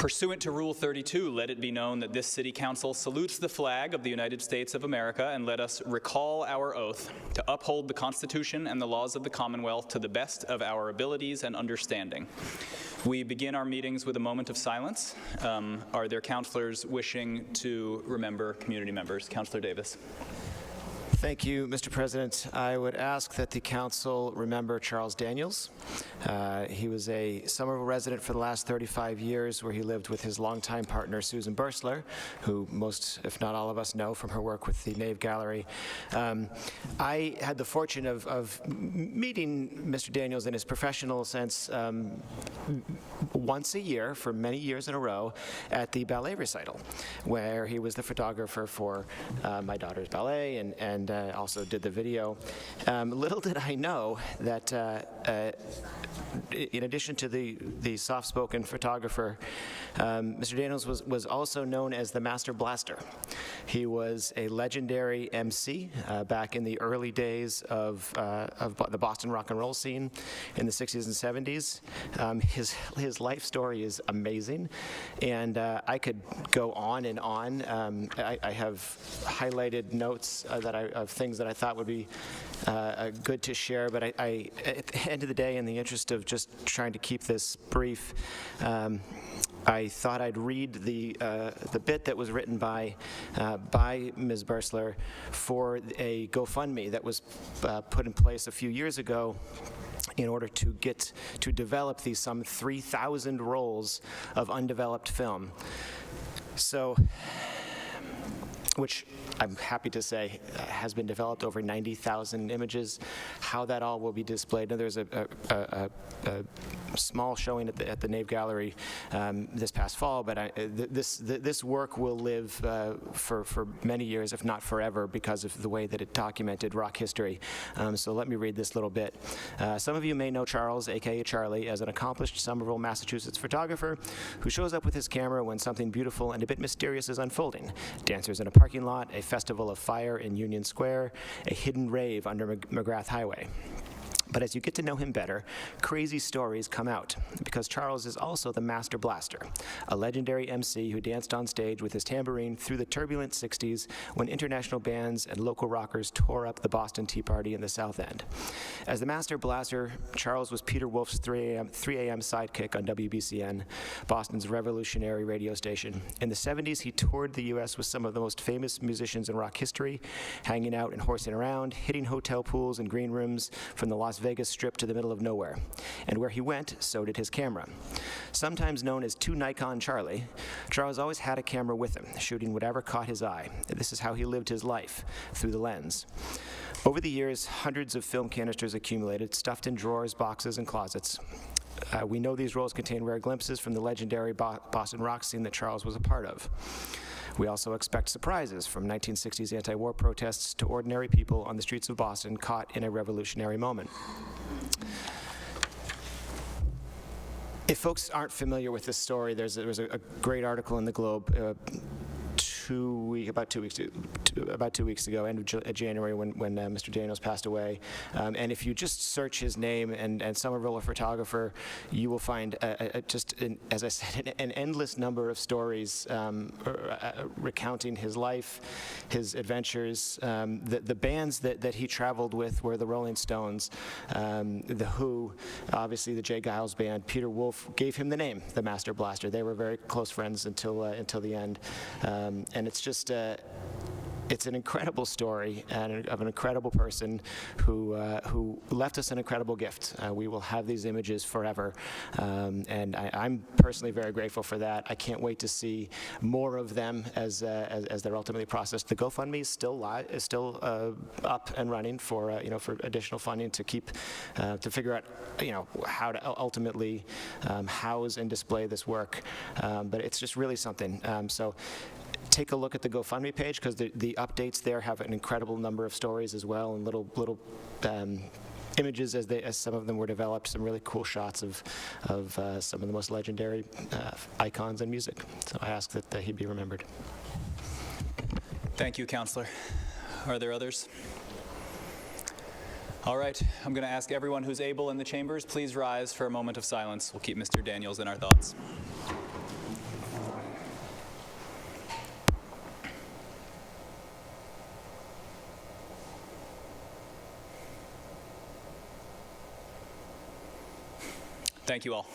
Pursuant to Rule 32, let it be known that this City Council salutes the flag of the United States of America, and let us recall our oath to uphold the Constitution and the laws of the Commonwealth to the best of our abilities and understanding. We begin our meetings with a moment of silence. Are there councillors wishing to remember community members? Councillor Davis. Thank you, Mr. President. I would ask that the Council remember Charles Daniels. He was a Somerville resident for the last 35 years, where he lived with his longtime partner, Susan Bursler, who most, if not all of us, know from her work with the Nave Gallery. I had the fortune of meeting Mr. Daniels in his professional sense once a year for many years in a row at the ballet recital, where he was the photographer for my daughter's ballet and also did the video. Little did I know that in addition to the soft-spoken photographer, Mr. Daniels was also known as the Master Blaster. He was a legendary MC back in the early days of the Boston rock and roll scene in the 60s and 70s. His life story is amazing, and I could go on and on. I have highlighted notes of things that I thought would be good to share, but I at the end of the day, in the interest of just trying to keep this brief, I thought I'd read the bit that was written by Ms. Bursler for a GoFundMe that was put in place a few years ago in order to develop these some 3,000 rolls of undeveloped film. So, which I'm happy to say has been developed, over 90,000 images. How that all will be displayed. Now, there's a small showing at the Nave Gallery this past fall, but this work will live for many years, if not forever, because of the way that it documented rock history. So let me read this little bit. Some of you may know Charles, aka Charlie, as an accomplished Somerville, Massachusetts photographer who shows up with his camera when something beautiful and a bit mysterious is unfolding. Dancers in a parking lot, a festival of fire in Union Square, a hidden rave under McGrath Highway. But as you get to know him better, crazy stories come out, because Charles is also the Master Blaster, a legendary MC who danced on stage with his tambourine through the turbulent 60s when international bands and local rockers tore up the Boston Tea Party in the South End. As the Master Blaster, Charles was Peter Wolf's 3 a.m. sidekick on WBCN, Boston's revolutionary radio station. In the 70s, he toured the U.S. with some of the most famous musicians in rock history, hanging out and horsing around, hitting hotel pools and green rooms from the Las Vegas Strip to the middle of nowhere. And where he went, so did his camera. Sometimes known as 2 Nikon Charlie, Charles always had a camera with him, shooting whatever caught his eye. This is how he lived his life, through the lens. Over the years, hundreds of film canisters accumulated, stuffed in drawers, boxes, and closets. We know these rolls contain rare glimpses from the legendary Boston rock scene that Charles was a part of. We also expect surprises, from 1960s anti-war protests to ordinary people on the streets of Boston caught in a revolutionary moment. If folks aren't familiar with this story, there was a great article in the Globe about 2 weeks ago, end of January, when Mr. Daniels passed away. And if you just search his name and Somerville, a photographer, you will find as I said, an endless number of stories recounting his life, his adventures. The bands that he traveled with were the Rolling Stones, the Who, obviously the Jay Giles Band. Peter Wolf gave him the name, the Master Blaster. They were very close friends until the end. And it's just, it's an incredible story of an incredible person who left us an incredible gift. We will have these images forever, and I'm personally very grateful for that. I can't wait to see more of them as they're ultimately processed. The GoFundMe is still up and running for for additional funding to keep to figure out how to ultimately house and display this work. But it's just really something. So take a look at the GoFundMe page, because the updates there have an incredible number of stories as well, and little images as some of them were developed, some really cool shots of some of the most legendary icons in music. So I ask that he be remembered. Thank you, Councillor. Are there others? All right, I'm going to ask everyone who's able in the chambers, please rise for a moment of silence. We'll keep Mr. Daniels in our thoughts. Thank you all.